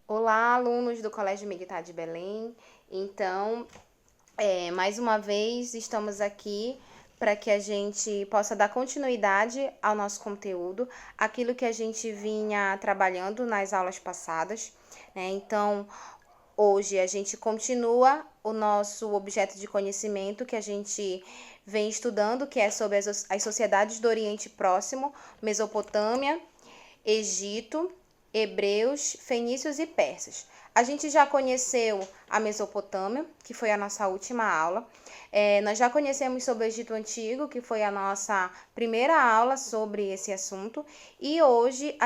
Olá, alunos do Colégio Militar de Belém. Então, mais uma vez estamos aqui para que a gente possa dar continuidade ao nosso conteúdo, aquilo que a gente vinha trabalhando nas aulas passadas, né? Então, hoje a gente continua o nosso objeto de conhecimento que a gente vem estudando, que é sobre as sociedades do Oriente Próximo, Mesopotâmia, Egito, hebreus, fenícios e persas. A gente já conheceu a Mesopotâmia, que foi a nossa última aula. Nós já conhecemos sobre o Egito Antigo, que foi a nossa primeira aula sobre esse assunto. E hoje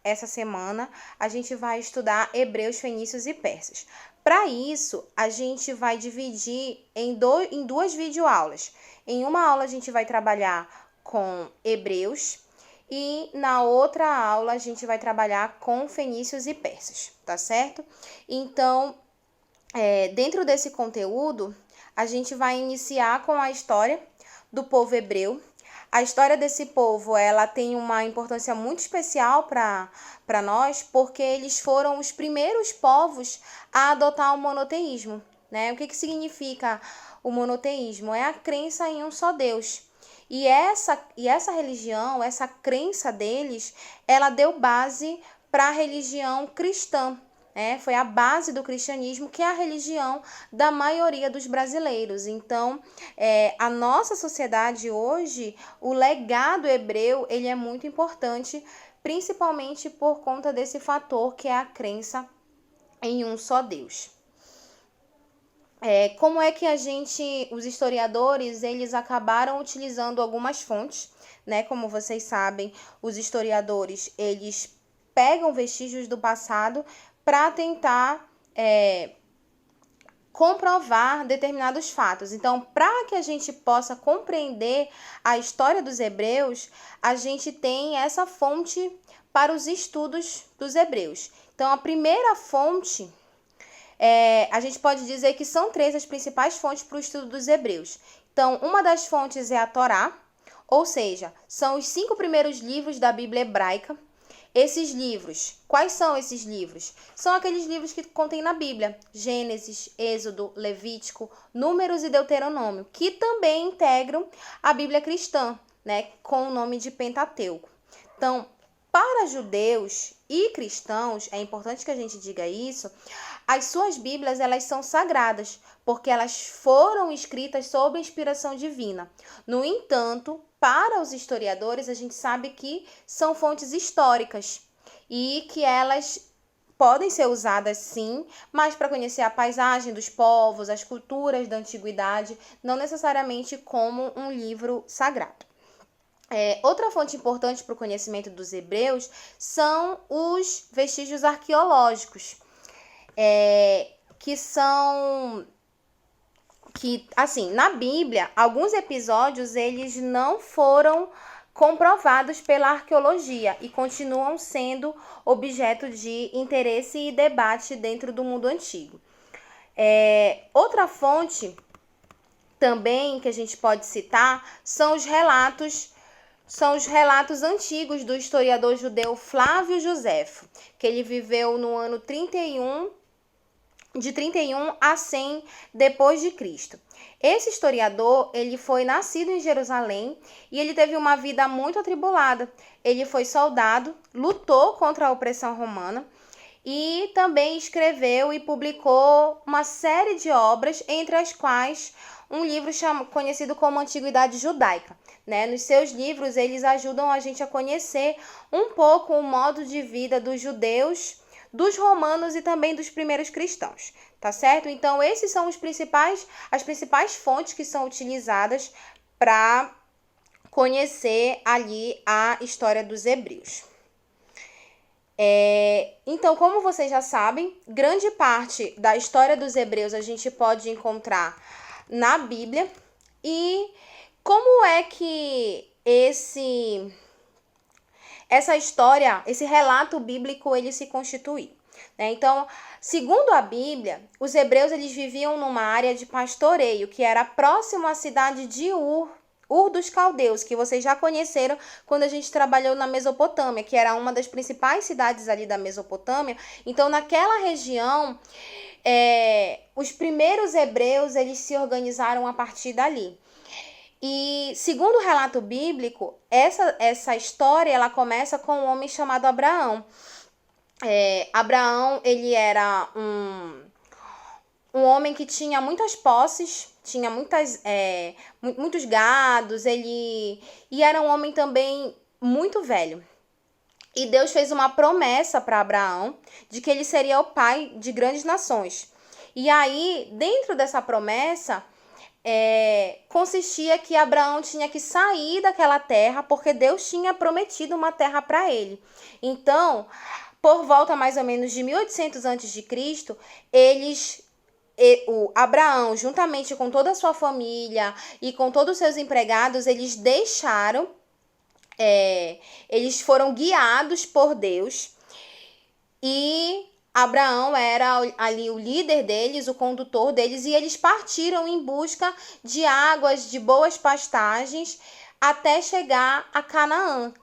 essa semana, a gente vai estudar hebreus, fenícios e persas. Para isso, a gente vai dividir em duas videoaulas. Em uma aula, a gente vai trabalhar com hebreus, e na outra aula a gente vai trabalhar com fenícios e persas, tá certo? Então, dentro desse conteúdo, a gente vai iniciar com a história do povo hebreu. A história desse povo, ela tem uma importância muito especial para nós, porque eles foram os primeiros povos a adotar o monoteísmo, né? O que significa o monoteísmo? É a crença em um só Deus. E essa religião, essa crença deles, ela deu base para a religião cristã. Foi a base do cristianismo, que é a religião da maioria dos brasileiros. Então, a nossa sociedade hoje, o legado hebreu, ele é muito importante, principalmente por conta desse fator que é a crença em um só Deus. Como é que os historiadores, eles acabaram utilizando algumas fontes, né? Como vocês sabem, os historiadores, eles pegam vestígios do passado para tentar comprovar determinados fatos. Então, para que a gente possa compreender a história dos hebreus, a gente tem essa fonte para os estudos dos hebreus. Então, a primeira fonte, a gente pode dizer que são três as principais fontes para o estudo dos hebreus. Então, uma das fontes é a Torá, ou seja, são os 5 primeiros livros da Bíblia hebraica. Esses livros, quais são esses livros? São aqueles livros que contém na Bíblia: Gênesis, Êxodo, Levítico, Números e Deuteronômio, que também integram a Bíblia cristã, né, com o nome de Pentateuco. Então, para judeus e cristãos, é importante que a gente diga isso, as suas Bíblias, elas são sagradas, porque elas foram escritas sob inspiração divina. No entanto, para os historiadores, a gente sabe que são fontes históricas e que elas podem ser usadas sim, mas para conhecer a paisagem dos povos, as culturas da antiguidade, não necessariamente como um livro sagrado. Outra fonte importante para o conhecimento dos hebreus são os vestígios arqueológicos, assim, na Bíblia, alguns episódios eles não foram comprovados pela arqueologia e continuam sendo objeto de interesse e debate dentro do mundo antigo. Outra fonte também que a gente pode citar são os relatos antigos do historiador judeu Flávio Joséfo, que ele viveu no ano 31 a 100 depois de Cristo. Esse historiador, ele foi nascido em Jerusalém e ele teve uma vida muito atribulada. Ele foi soldado, lutou contra a opressão romana e também escreveu e publicou uma série de obras, entre as quais um livro conhecido como Antiguidade Judaica. Né? Nos seus livros, eles ajudam a gente a conhecer um pouco o modo de vida dos judeus, dos romanos e também dos primeiros cristãos, tá certo? Então, esses são as principais fontes que são utilizadas para conhecer ali a história dos hebreus. Então, como vocês já sabem, grande parte da história dos hebreus a gente pode encontrar na Bíblia. E como é que essa história, esse relato bíblico, ele se constituiu? Então, segundo a Bíblia, os hebreus eles viviam numa área de pastoreio que era próximo à cidade de Ur, Ur dos Caldeus, que vocês já conheceram quando a gente trabalhou na Mesopotâmia, que era uma das principais cidades ali da Mesopotâmia. Então, naquela região, os primeiros hebreus, eles se organizaram a partir dali. E, segundo o relato bíblico, essa história, ela começa com um homem chamado Abraão. Abraão, ele era um homem que tinha muitas posses, tinha muitos gados, e era um homem também muito velho. E Deus fez uma promessa para Abraão de que ele seria o pai de grandes nações. E aí, dentro dessa promessa, consistia que Abraão tinha que sair daquela terra, porque Deus tinha prometido uma terra para ele. Então, por volta mais ou menos de 1800 a.C., o Abraão, juntamente com toda a sua família e com todos os seus empregados, eles foram guiados por Deus, e Abraão era ali o líder deles, o condutor deles, e eles partiram em busca de águas, de boas pastagens, até chegar a Canaã,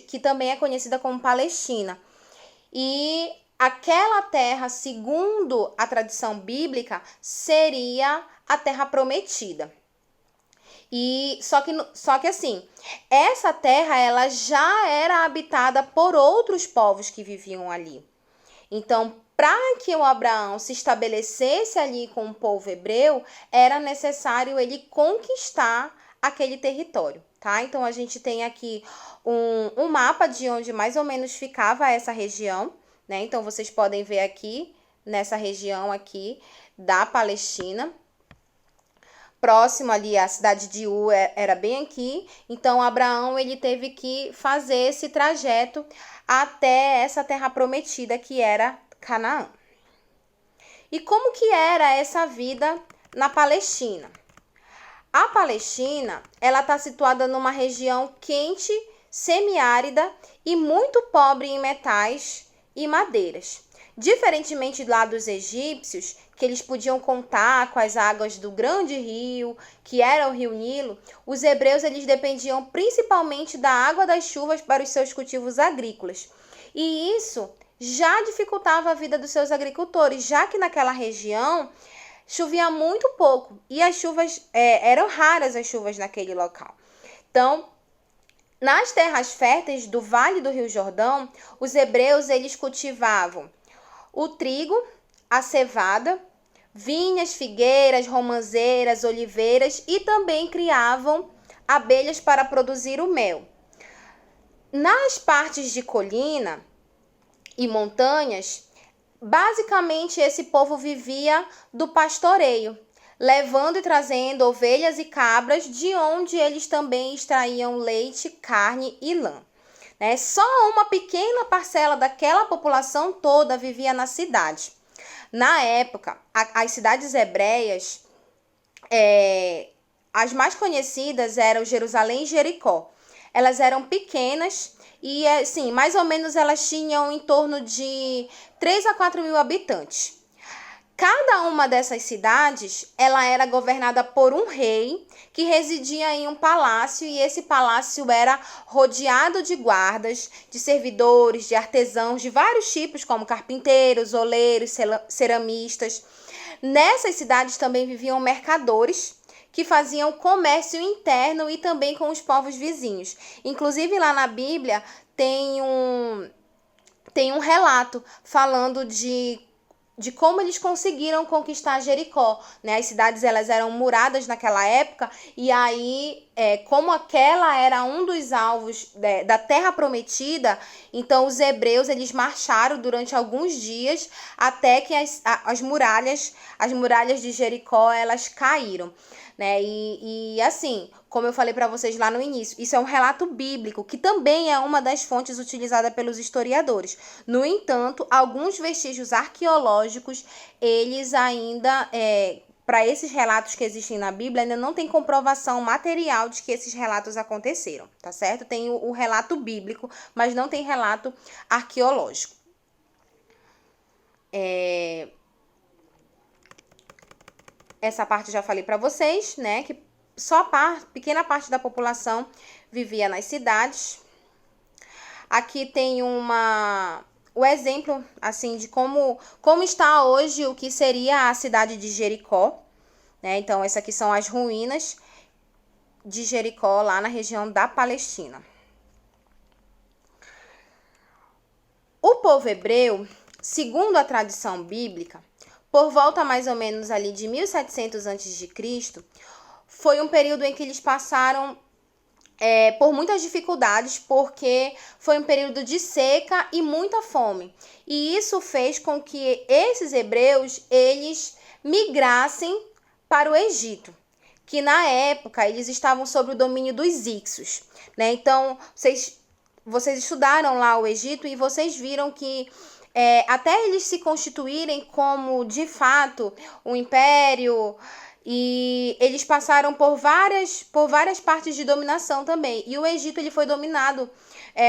que também é conhecida como Palestina. E aquela terra, segundo a tradição bíblica, seria a terra prometida. E só que assim, essa terra, ela já era habitada por outros povos que viviam ali. Então, para que o Abraão se estabelecesse ali com o povo hebreu, era necessário ele conquistar aquele território, tá? Então, a gente tem aqui um mapa de onde mais ou menos ficava essa região, né? Então, vocês podem ver aqui, nessa região aqui da Palestina. Próximo ali, a cidade de Ur era bem aqui. Então, Abraão, ele teve que fazer esse trajeto até essa terra prometida, que era Canaã. E como que era essa vida na Palestina? A Palestina, ela está situada numa região quente, semiárida e muito pobre em metais e madeiras. Diferentemente lá dos egípcios, que eles podiam contar com as águas do grande rio, que era o rio Nilo, os hebreus, eles dependiam principalmente da água das chuvas para os seus cultivos agrícolas. E isso já dificultava a vida dos seus agricultores, já que naquela região chovia muito pouco e as chuvas eram raras, as chuvas naquele local. Então, nas terras férteis do Vale do Rio Jordão, os hebreus, eles cultivavam o trigo, a cevada, vinhas, figueiras, romãzeiras, oliveiras, e também criavam abelhas para produzir o mel. Nas partes de colina e montanhas, basicamente esse povo vivia do pastoreio, levando e trazendo ovelhas e cabras, de onde eles também extraíam leite, carne e lã. Só uma pequena parcela daquela população toda vivia na cidade. Na época, as cidades hebreias, as mais conhecidas eram Jerusalém e Jericó. Elas eram pequenas e, assim, mais ou menos elas tinham em torno de 3 a 4 mil habitantes. Cada uma dessas cidades, ela era governada por um rei que residia em um palácio, e esse palácio era rodeado de guardas, de servidores, de artesãos de vários tipos, como carpinteiros, oleiros, ceramistas. Nessas cidades também viviam mercadores que faziam comércio interno e também com os povos vizinhos. Inclusive, lá na Bíblia tem um relato falando de como eles conseguiram conquistar Jericó, né? As cidades, elas eram muradas naquela época, e aí, como aquela era um dos alvos da Terra Prometida, então os hebreus, eles marcharam durante alguns dias até que as muralhas de Jericó, elas caíram, né? E assim, como eu falei para vocês lá no início, isso é um relato bíblico, que também é uma das fontes utilizadas pelos historiadores. No entanto, alguns vestígios arqueológicos, eles ainda, para esses relatos que existem na Bíblia, ainda não tem comprovação material de que esses relatos aconteceram, tá certo? Tem o relato bíblico, mas não tem relato arqueológico. Essa parte eu já falei para vocês, né, que pequena parte da população vivia nas cidades. Aqui tem o exemplo assim de como está hoje o que seria a cidade de Jericó, né? Então, essas aqui são as ruínas de Jericó, lá na região da Palestina. O povo hebreu, segundo a tradição bíblica, por volta mais ou menos ali de 1700 a.C., foi um período em que eles passaram por muitas dificuldades, porque foi um período de seca e muita fome. E isso fez com que esses hebreus, eles migrassem para o Egito, que na época eles estavam sob o domínio dos Hicsos, né? Então, vocês estudaram lá o Egito e vocês viram que até eles se constituírem como, de fato, um império, e eles passaram por várias partes de dominação também. E o Egito ele foi dominado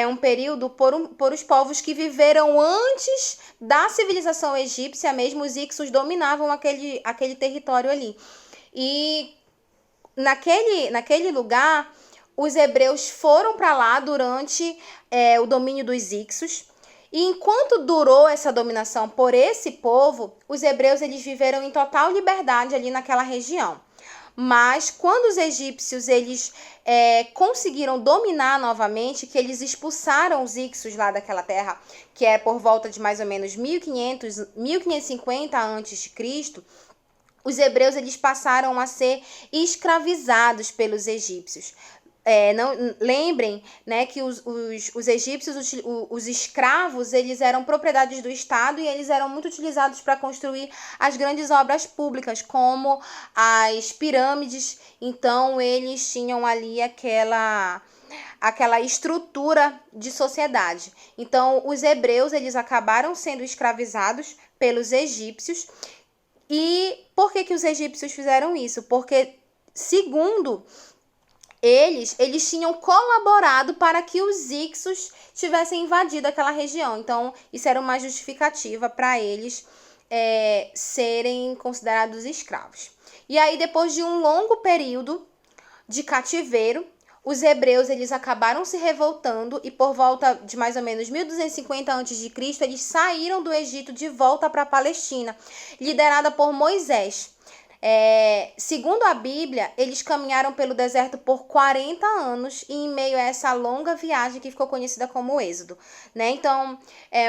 um período por os povos que viveram antes da civilização egípcia mesmo. Os Hicsos dominavam aquele território ali. E naquele lugar, os hebreus foram para lá durante o domínio dos Hicsos. E enquanto durou essa dominação por esse povo, os hebreus eles viveram em total liberdade ali naquela região. Mas quando os egípcios eles conseguiram dominar novamente, que eles expulsaram os Hicsos lá daquela terra, que é por volta de mais ou menos 1550 a.C., os hebreus eles passaram a ser escravizados pelos egípcios. Lembrem, né, que os egípcios, os escravos, eles eram propriedades do Estado e eles eram muito utilizados para construir as grandes obras públicas, como as pirâmides. Então, eles tinham ali aquela estrutura de sociedade. Então, os hebreus, eles acabaram sendo escravizados pelos egípcios. E por que os egípcios fizeram isso? Porque, segundo eles tinham colaborado para que os Hicsos tivessem invadido aquela região. Então, isso era uma justificativa para eles serem considerados escravos. E aí, depois de um longo período de cativeiro, os hebreus eles acabaram se revoltando e por volta de mais ou menos 1250 a.C., eles saíram do Egito de volta para a Palestina, liderada por Moisés. Segundo a Bíblia, eles caminharam pelo deserto por 40 anos e em meio a essa longa viagem que ficou conhecida como Êxodo, né? Então,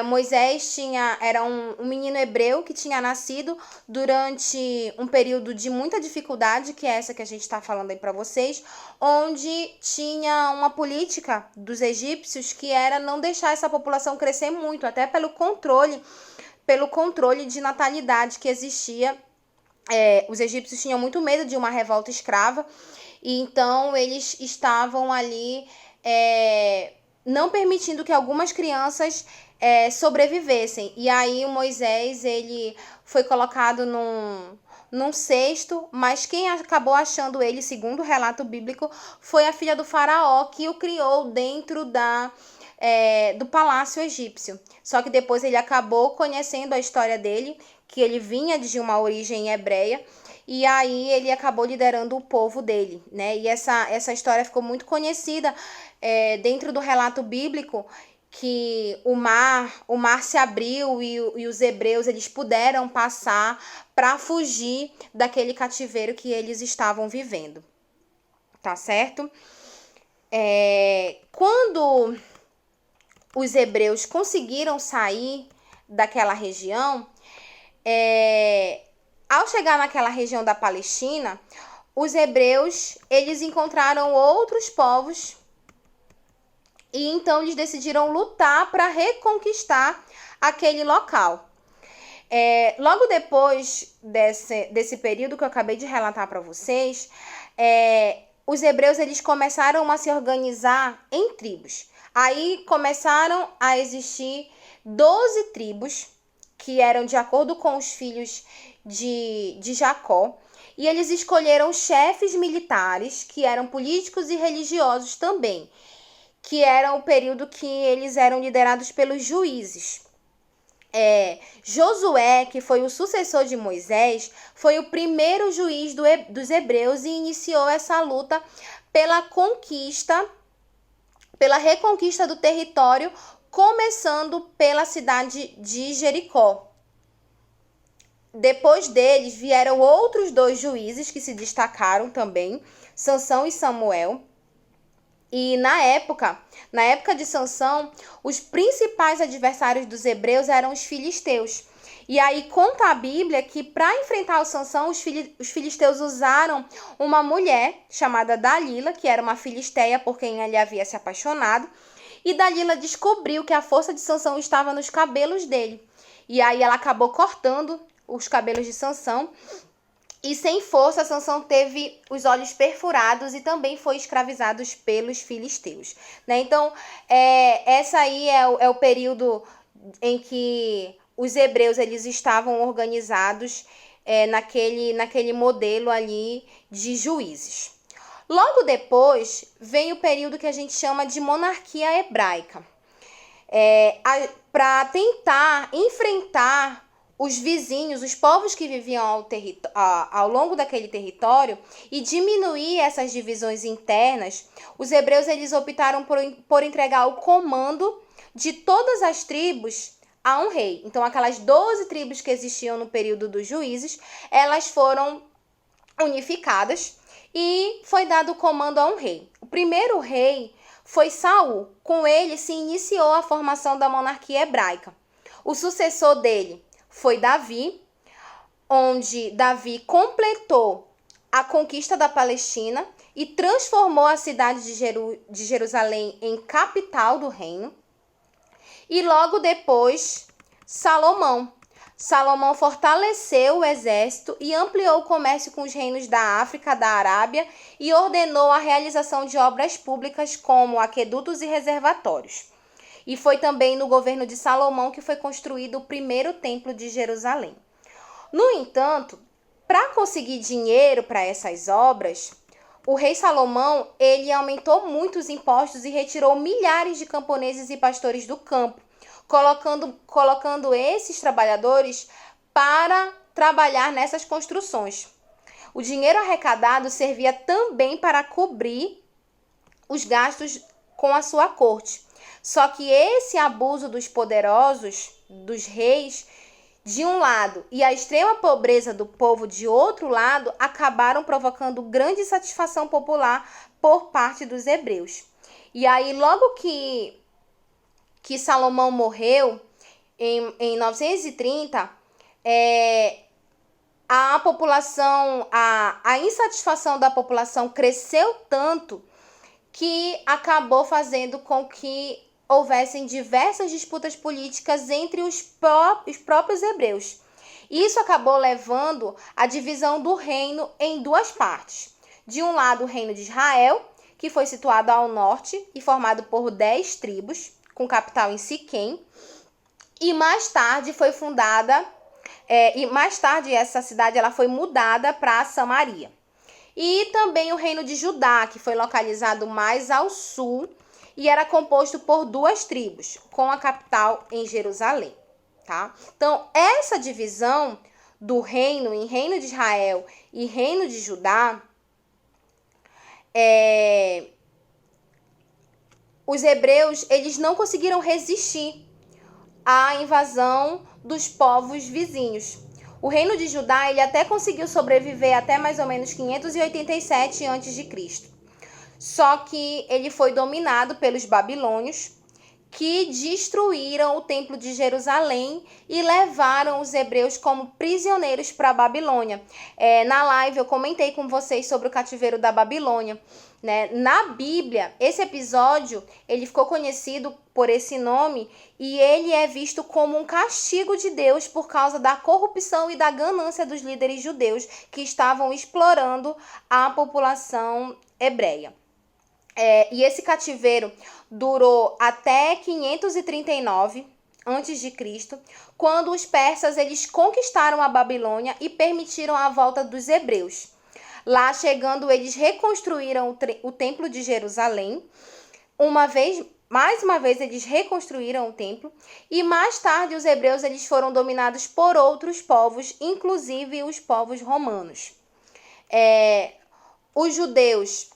Moisés era um menino hebreu que tinha nascido durante um período de muita dificuldade, que é essa que a gente está falando aí para vocês, onde tinha uma política dos egípcios que era não deixar essa população crescer muito, até pelo controle de natalidade que existia. Os egípcios tinham muito medo de uma revolta escrava, e então eles estavam ali não permitindo que algumas crianças sobrevivessem. E aí o Moisés ele foi colocado num cesto, mas quem acabou achando ele, segundo o relato bíblico, foi a filha do faraó, que o criou dentro do palácio egípcio. Só que depois ele acabou conhecendo a história dele, que ele vinha de uma origem hebreia, e aí ele acabou liderando o povo dele, né? E essa história ficou muito conhecida dentro do relato bíblico, que o mar se abriu e os hebreus eles puderam passar para fugir daquele cativeiro que eles estavam vivendo, tá certo? Quando os hebreus conseguiram sair daquela região, ao chegar naquela região da Palestina, os hebreus eles encontraram outros povos e então eles decidiram lutar para reconquistar aquele local. Logo depois desse período que eu acabei de relatar para vocês, os hebreus eles começaram a se organizar em tribos. Aí começaram a existir 12 tribos, que eram de acordo com os filhos de Jacó, e eles escolheram chefes militares, que eram políticos e religiosos também, que era o período que eles eram liderados pelos juízes. Josué, que foi o sucessor de Moisés, foi o primeiro juiz dos hebreus e iniciou essa luta pela reconquista do território, começando pela cidade de Jericó. Depois deles vieram outros 2 juízes que se destacaram também, Sansão e Samuel. E na época de Sansão, os principais adversários dos hebreus eram os filisteus. E aí conta a Bíblia que para enfrentar o Sansão, os filisteus usaram uma mulher chamada Dalila, que era uma filisteia por quem ele havia se apaixonado. E Dalila descobriu que a força de Sansão estava nos cabelos dele. E aí ela acabou cortando os cabelos de Sansão. E sem força, Sansão teve os olhos perfurados e também foi escravizado pelos filisteus. Né? Então, essa aí é o período em que os hebreus eles estavam organizados naquele modelo ali de juízes. Logo depois, vem o período que a gente chama de monarquia hebraica. Para tentar enfrentar os vizinhos, os povos que viviam ao longo daquele território e diminuir essas divisões internas, os hebreus eles optaram por entregar o comando de todas as tribos a um rei. Então, aquelas 12 tribos que existiam no período dos juízes, elas foram unificadas e foi dado o comando a um rei. O primeiro rei foi Saul. Com ele se iniciou a formação da monarquia hebraica. O sucessor dele foi Davi, onde Davi completou a conquista da Palestina e transformou a cidade de Jerusalém em capital do reino. E logo depois, Salomão. Salomão fortaleceu o exército e ampliou o comércio com os reinos da África, da Arábia e ordenou a realização de obras públicas como aquedutos e reservatórios. E foi também no governo de Salomão que foi construído o primeiro templo de Jerusalém. No entanto, para conseguir dinheiro para essas obras, o rei Salomão ele aumentou muito os impostos e retirou milhares de camponeses e pastores do campo, colocando esses trabalhadores para trabalhar nessas construções. O dinheiro arrecadado servia também para cobrir os gastos com a sua corte. Só que esse abuso dos poderosos, dos reis, de um lado, e a extrema pobreza do povo de outro lado, acabaram provocando grande insatisfação popular por parte dos hebreus. E aí, logo que Salomão morreu, em 930, a população, a insatisfação da população cresceu tanto que acabou fazendo com que houvessem diversas disputas políticas entre os próprios hebreus. Isso acabou levando à divisão do reino em 2 partes. De um lado, o reino de Israel, que foi situado ao norte e formado por 10 tribos, com capital em Siquém, e mais tarde foi fundada, essa cidade ela foi mudada para Samaria. E também o reino de Judá, que foi localizado mais ao sul e era composto por 2 tribos, com a capital em Jerusalém, tá? Então, essa divisão do reino em reino de Israel e reino de Judá, os hebreus, eles não conseguiram resistir à invasão dos povos vizinhos. O reino de Judá, ele até conseguiu sobreviver até mais ou menos 587 a.C. Só que ele foi dominado pelos babilônios, que destruíram o templo de Jerusalém e levaram os hebreus como prisioneiros para a Babilônia. Na live eu comentei com vocês sobre o cativeiro da Babilônia. Né? Na Bíblia, esse episódio ele ficou conhecido por esse nome e ele é visto como um castigo de Deus por causa da corrupção e da ganância dos líderes judeus que estavam explorando a população hebreia. E esse cativeiro durou até 539 a.C., quando os persas eles conquistaram a Babilônia e permitiram a volta dos hebreus. Lá chegando, eles reconstruíram o templo de Jerusalém, uma vez mais uma vez eles reconstruíram o templo e mais tarde os hebreus eles foram dominados por outros povos, inclusive os povos romanos. Os judeus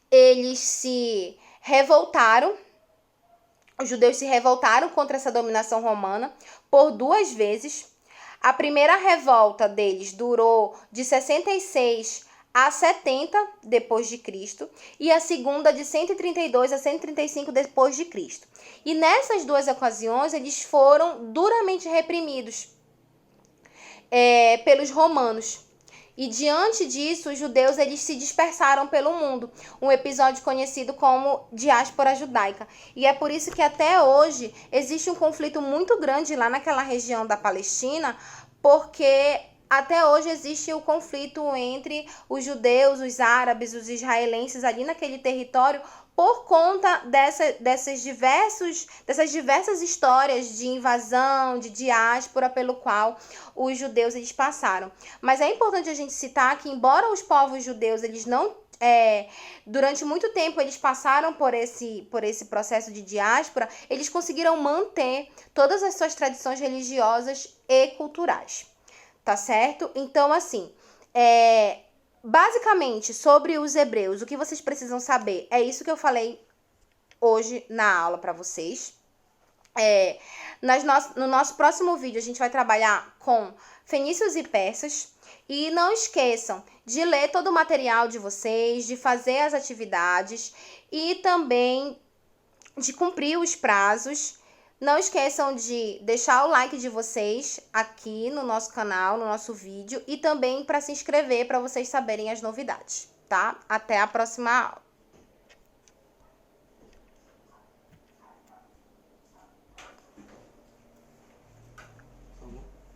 eles se revoltaram. Os judeus se revoltaram contra essa dominação romana por 2 vezes. A primeira revolta deles durou de 66 a 70 depois de Cristo e a segunda de 132 a 135 depois de Cristo. E nessas 2 ocasiões eles foram duramente reprimidos pelos romanos. E diante disso, os judeus eles se dispersaram pelo mundo, um episódio conhecido como diáspora judaica. E é por isso que até hoje existe um conflito muito grande lá naquela região da Palestina, porque até hoje existe o conflito entre os judeus, os árabes, os israelenses ali naquele território, por conta dessas diversas histórias de invasão, de diáspora pelo qual os judeus eles passaram. Mas é importante a gente citar que, embora os povos judeus eles não durante muito tempo eles passaram por esse processo de diáspora, eles conseguiram manter todas as suas tradições religiosas e culturais, tá certo? Então, assim, basicamente, sobre os hebreus, o que vocês precisam saber é isso que eu falei hoje na aula para vocês. No nosso próximo vídeo, a gente vai trabalhar com fenícios e persas. E não esqueçam de ler todo o material de vocês, de fazer as atividades e também de cumprir os prazos. Não esqueçam de deixar o like de vocês aqui no nosso canal, no nosso vídeo, e também para se inscrever para vocês saberem as novidades, tá? Até a próxima aula.